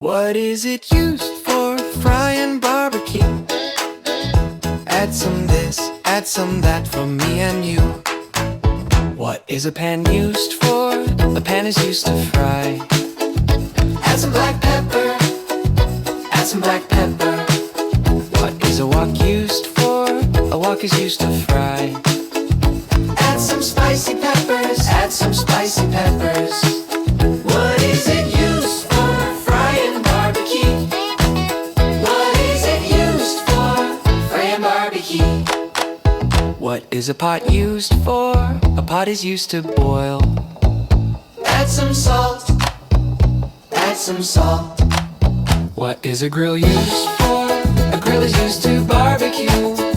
What is it used for? Fry and barbecue. Add some this, add some that for me and you. What is a pan used for? A pan is used to fry. Add some black pepper, add some black pepper. What is a wok used for? A wok is used to fry. Add some spicy peppers, add some spicy peppers. What is it used for? Fry and barbecue. What is it used for? Fry and barbecue. What is a pot used for? A pot is used to boil. Add some salt, add some salt. What is a grill used for? A grill is used to barbecue.